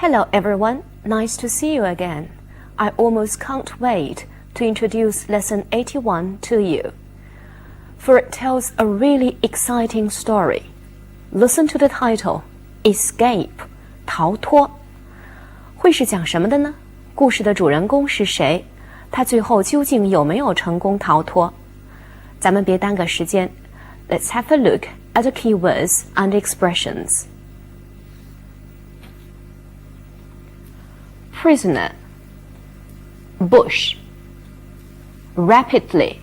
Hello everyone, nice to see you again. I almost can't wait to introduce lesson 81 to you. For it tells a really exciting story. Listen to the title, Escape, 逃脱。会是讲什么的呢？故事的主人公是谁？他最后究竟有没有成功逃脱？咱们别耽搁时间。Let's have a look at the keywords and expressions. Prisoner, bush, rapidly,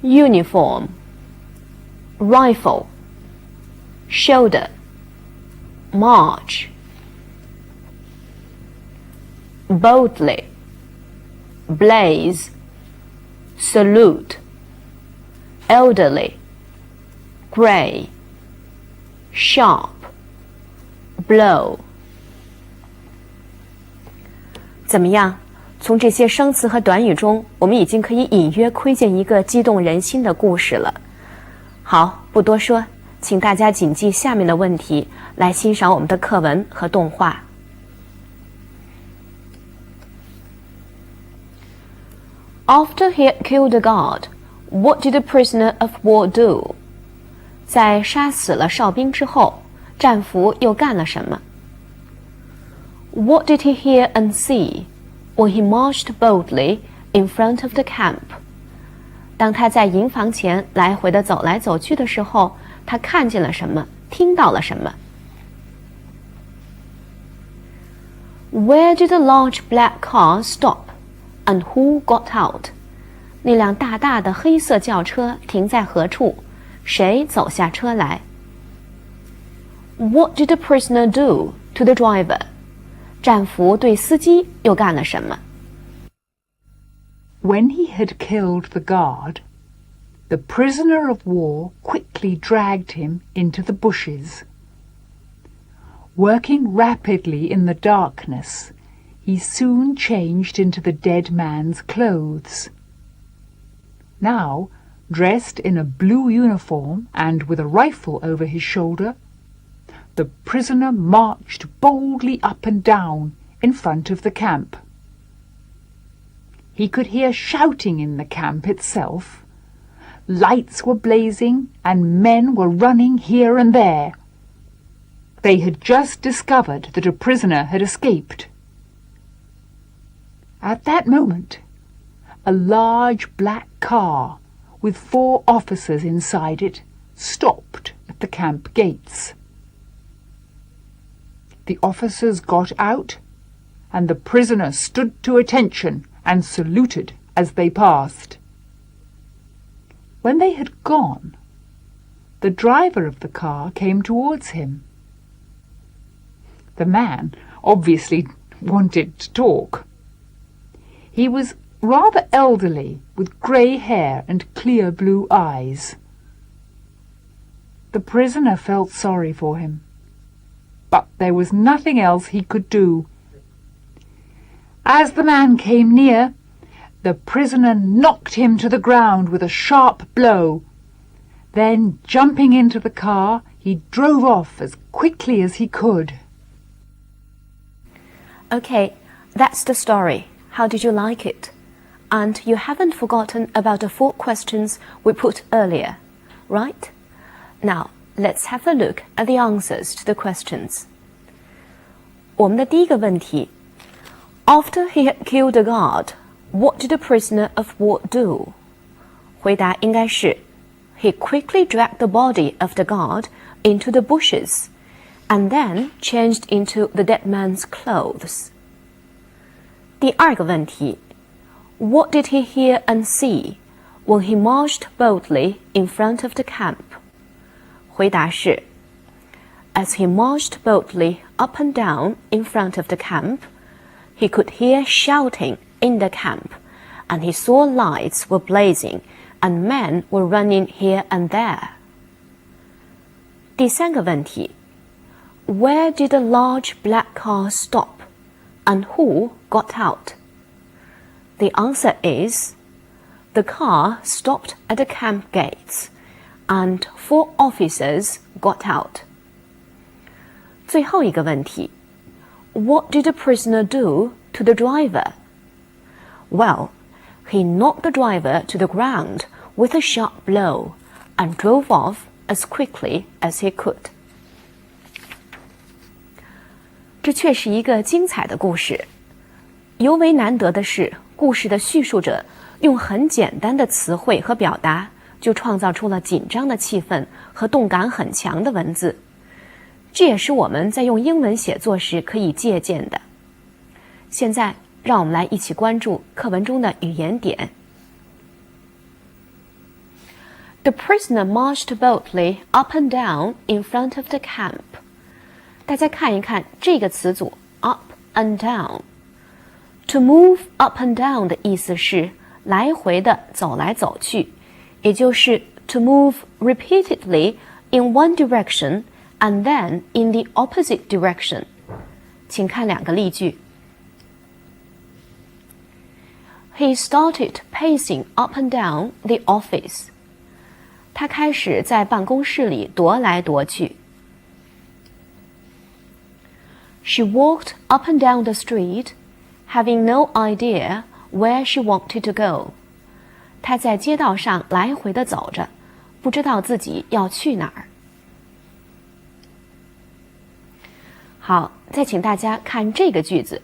uniform, rifle, shoulder, march, boldly, blaze, salute, elderly, gray, sharp, blow. 怎么样？从这些生词和短语中，我们已经可以隐约窥见一个激动人心的故事了。好，不多说，请大家谨记下面的问题，来欣赏我们的课文和动画。After he had killed the guard, what did the prisoner of war do? 在杀死了哨兵之后，战俘又干了什么？ What did he hear and see when he marched boldly in front of the camp? 当他在营房前来回地走来走去的时候，他看见了什么？听到了什么？ Where did the large black car stop, and who got out? 那辆大大的黑色轿车停在何处？谁走下车来？ What did the prisoner do to the driver? 战俘对司机又干了什么？ When he had killed the guard, the prisoner of war quickly dragged him into the bushes. Working rapidly in the darkness, he soon changed into the dead man's clothes. Now, dressed in a blue uniform and with a rifle over his shoulder, the prisoner marched boldly up and down in front of the camp. He could hear shouting in the camp itself. Lights were blazing and men were running here and there. They had just discovered that a prisoner had escaped. At that moment, a large black car with 4 officers inside it stopped at the camp gates. The officers got out, and the prisoner stood to attention and saluted as they passed. When they had gone, the driver of the car came towards him. The man obviously wanted to talk. He was rather elderly, with grey hair and clear blue eyes. The prisoner felt sorry for him, but there was nothing else he could do. As the man came near, the prisoner knocked him to the ground with a sharp blow. Then, jumping into the car, he drove off as quickly as he could. Okay, that's the story. How did you like it? And you haven't forgotten about the 4 questions we put earlier, right? Now, let's have a look at the answers to the questions. 我们的第一个问题 After he had killed the guard, what did the prisoner of war do? 回答应该是 He quickly dragged the body of the guard into the bushes and then changed into the dead man's clothes. 第二个问题 What did he hear and see when he marched boldly in front of the camp? 回答是 As he marched boldly up and down in front of the camp, he could hear shouting in the camp, and he saw lights were blazing and men were running here and there. 第三个问题 Where did the large black car stop, and who got out? The answer is the car stopped at the camp gates, and 4 officers got out. 最后一个问题 What did the prisoner do to the driver? Well, he knocked the driver to the ground with a sharp blow and drove off as quickly as he could. 这却是一个精彩的故事。尤为难得的是，故事的叙述者用很简单的词汇和表达，就创造出了紧张的气氛和动感很强的文字。这也是我们在用英文写作时可以借鉴的。现在，让我们来一起关注课文中的语言点。The prisoner marched boldly up and down in front of the camp. 大家看一看这个词组 up and down。To move up and down 的意思是来回的走来走去，也就是 to move repeatedly in one direction and then in the opposite direction. 请看两个例句。He started pacing up and down the office. 他开始在办公室里踱来踱去。She walked up and down the street, having no idea where she wanted to go. 她在街道上来回地走着，不知道自己要去哪儿。好，再请大家看这个句子。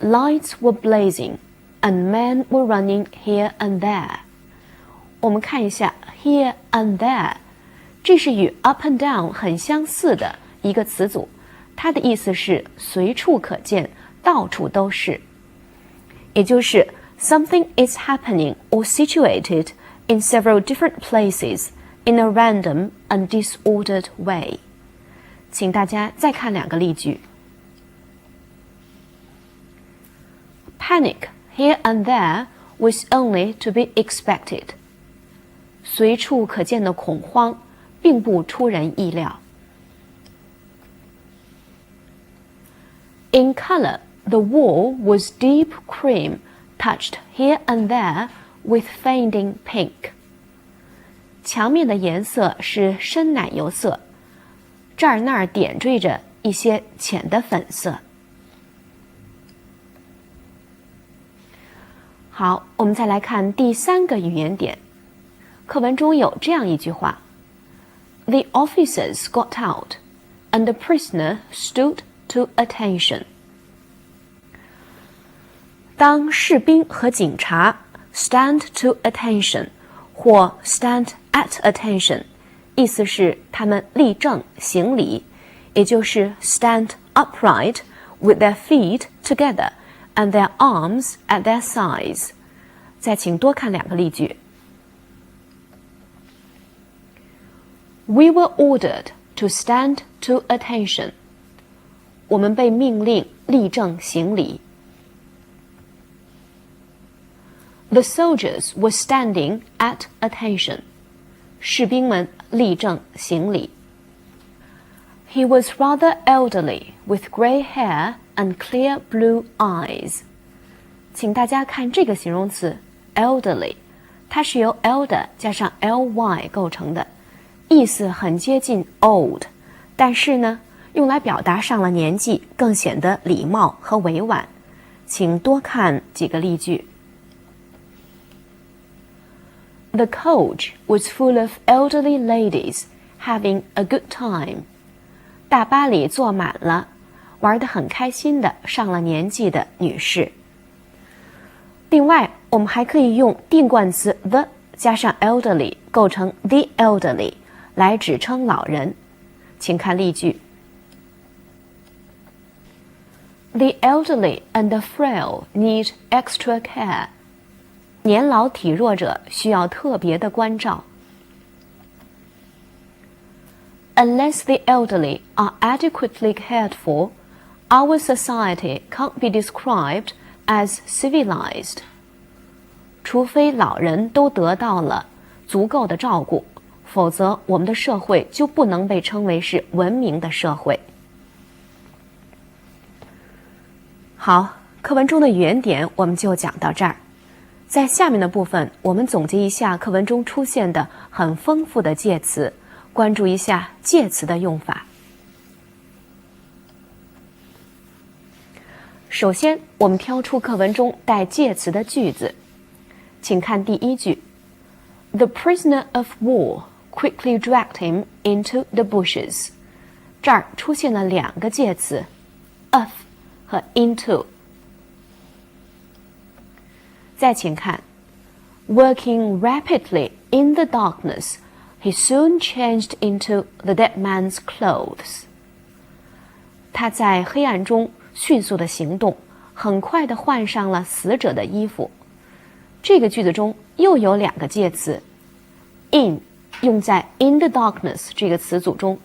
Lights were blazing, and men were running here and there. 我们看一下 here and there， 这是与 up and down 很相似的一个词组，它的意思是随处可见，到处都是，也就是 something is happening or situated in several different places in a random and disordered way. 请大家再看两个例句。Panic here and there was only to be expected. 随处可见的恐慌并不出人意料。In color, the wall was deep cream, touched here and there with fading pink. 墙面的颜色是深奶油色，这儿那儿点缀着一些浅的粉色。好，我们再来看第三个语言点。课文中有这样一句话 ：The officers got out, and the prisoner stood to attention. 当士兵和警察 stand to attention 或 stand at attention， 意思是他们立正行礼，也就是 stand upright with their feet together and their arms at their sides. 再请多看两个例句。We were ordered to stand to attention. 我们被命令立正行礼。The soldiers were standing at attention. 士兵们立正行礼。He was rather elderly, with grey hair and clear blue eyes. 请大家看这个形容词 elderly， 它是由 elder 加上 ly 构成的。意思很接近 old， 但是呢，用来表达上了年纪更显得礼貌和委婉。请多看几个例句。The coach was full of elderly ladies having a good time. 大巴里坐满了，玩得很开心的上了年纪的女士。另外，我们还可以用定冠词 the 加上 elderly 构成 the elderly。来指称老人，请看例句。The elderly and the frail need extra care. 年老体弱者需要特别的关照。Unless the elderly are adequately cared for, our society can't be described as civilized. 除非老人都得到了足够的照顾，否则我们的社会就不能被称为是文明的社会。好，课文中的语言点我们就讲到这儿。在下面的部分，我们总结一下课文中出现的很丰富的介词，关注一下介词的用法。首先，我们挑出课文中带介词的句子，请看第一句 ：The prisoner of war quickly dragged him into the bushes。这儿出现了两个介词 of 和 into。再请看 Working rapidly in the darkness, he soon changed into the dead man's clothes。他在黑暗中迅速的行动，很快的换上了死者的衣服。这个句子中又有两个介词 in 用在 in the darkness 这个词组中，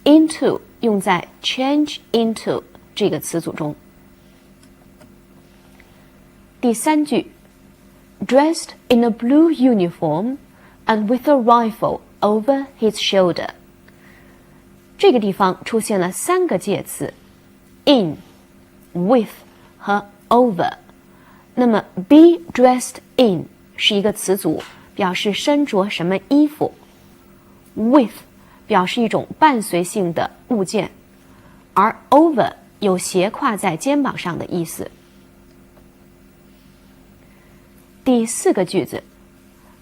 into 用在 change into 这个词组中。第三句 dressed in a blue uniform and with a rifle over his shoulder。这个地方出现了三个介词 in with 和 over。那么 be dressed in 是一个词组，表示身着什么衣服， with 表示一种伴随性的物件，而 over 有斜挎在肩膀上的意思。第四个句子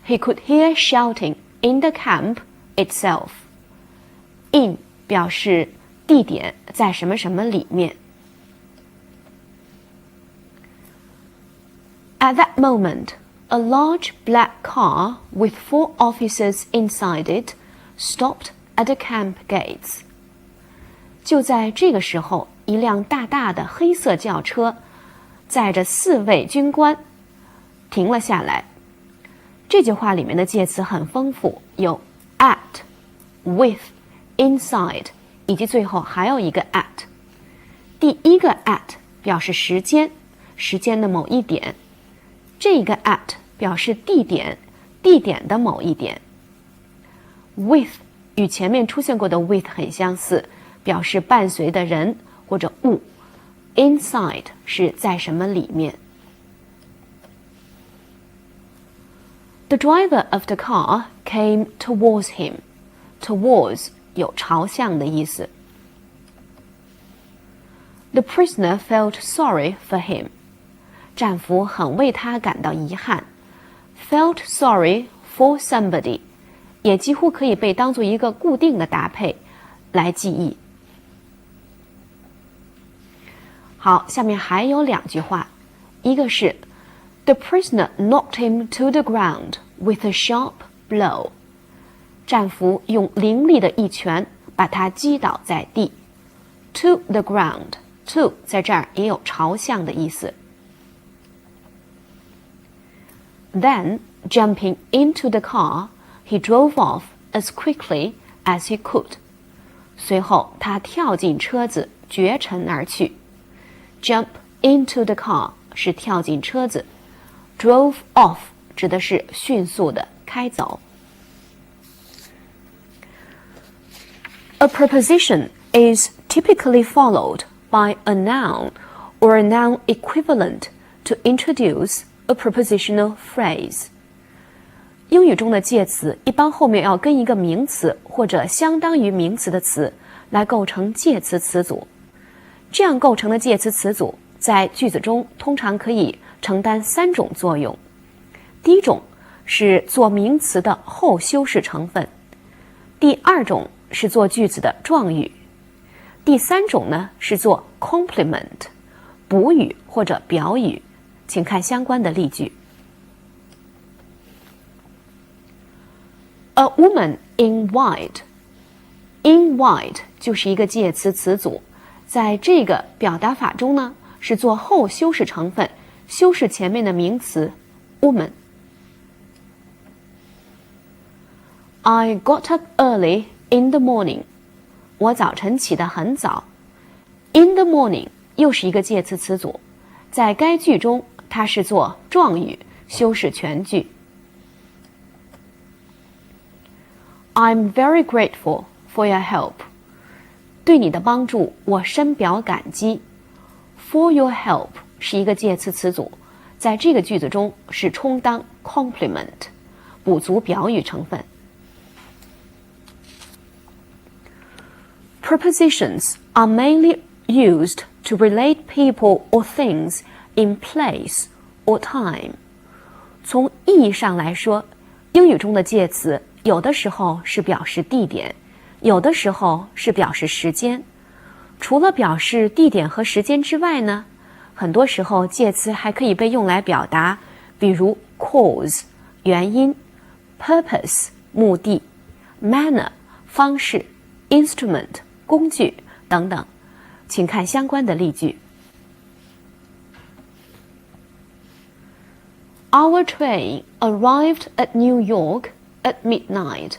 He could hear shouting in the camp itself。 in 表示地点在什么什么里面。At that moment, a large black car with 4 officers inside it stopped at the camp gates。 就在这个时候，一辆大大的黑色轿车载着4位军官停了下来。这句话里面的介词很丰富，有 at、with、inside， 以及最后还有一个 at。 第一个 at 表示时间，时间的某一点。这个 at 表示地点，地点的某一点。 with 与前面出现过的 with 很相似，表示伴随的人或者物。 inside 是在什么里面。The driver of the car came towards him. Towards 有朝向的意思。The prisoner felt sorry for him. 战俘很为他感到遗憾。Felt sorry for somebody 也几乎可以被当作一个固定的搭配来记忆。好，下面还有两句话，一个是 The prisoner knocked him to the ground with a sharp blow。 战俘用凌厉的一拳把他击倒在地。 To the ground， to 在这儿也有朝向的意思。Then, jumping into the car, he drove off as quickly as he could. 随后他跳进车子，绝尘而去。Jump into the car 是跳进车子， drove off 指的是迅速的开走。A preposition is typically followed by a noun or a noun equivalent to introduce a prepositional phrase。 英语中的介词一般后面要跟一个名词或者相当于名词的词来构成介词词组。这样构成的介词词组在句子中通常可以承担3种作用。第一种是做名词的后修饰成分，第二种是做句子的状语，第三种呢是做 complement 补语或者表语。请看相关的例句。A woman in white。 in white 就是一个介词词组，在这个表达法中呢，是做后修饰成分，修饰前面的名词 woman。 I got up early in the morning。 我早晨起得很早。 in the morning 又是一个介词词组，在该句中它是做状语，修饰全句。I'm very grateful for your help。 对你的帮助我深表感激。 For your help 是一个介词词组，在这个句子中是充当 complement 补足表语成分。Prepositions are mainly used to relate people or things in place or time. 从意义上来说，英语中的介词有的时候是表示地点，有的时候是表示时间。除了表示地点和时间之外呢，很多时候介词还可以被用来表达，比如 cause 原因， purpose 目的， manner 方式， instrument 工具等等。请看相关的例句。Our train arrived at New York at midnight.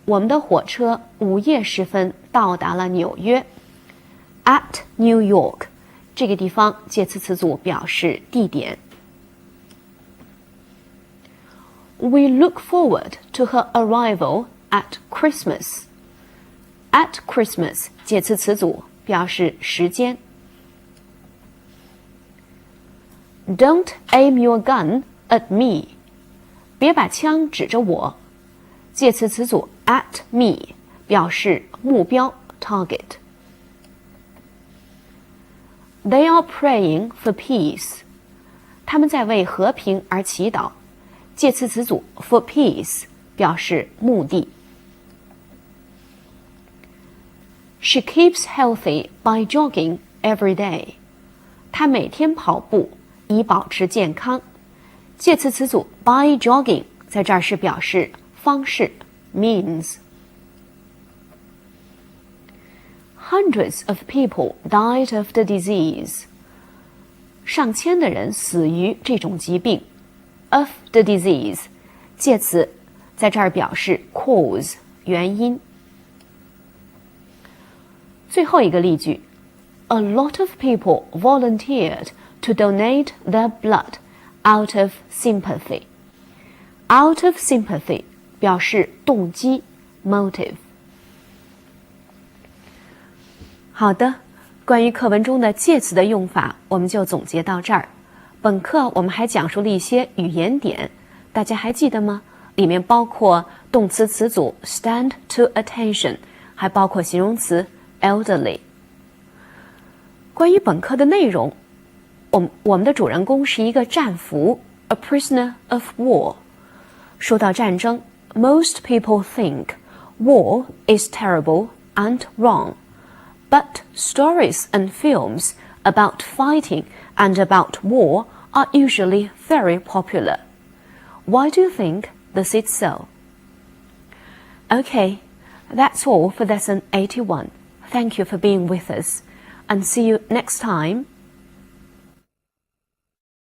我们的火车午夜时分到达了纽约。At New York 这个地方介词词组表示地点。We look forward to her arrival at Christmas. At Christmas 介词词组表示时间。Don't aim your gun at me. 别把枪指着我。介词词组 at me 表示目标 target。They are praying for peace. 他们在为和平而祈祷。介词词组 for peace 表示目的。She keeps healthy by jogging every day. 她每天跑步以保持健康。介词词组 by jogging 在这儿是表示方式 means。Hundreds of people died of the disease. 上千的人死于这种疾病。Of the disease 介词在这儿表示 cause 原因。最后一个例句 A lot of people volunteered to donate their blood out of sympathy. Out of sympathy 表示动机 motive。好的，关于课文中的介词的用法，我们就总结到这儿。本课我们还讲述了一些语言点，大家还记得吗？里面包括动词词组 stand to attention， 还包括形容词 elderly。关于本课的内容，我们的主人公是一个战俘 a prisoner of war。说到战争 most people think war is terrible and wrong。But stories and films about fighting and about war are usually very popular. Why do you think this is so? Okay, that's all for lesson 81. Thank you for being with us, and see you next time.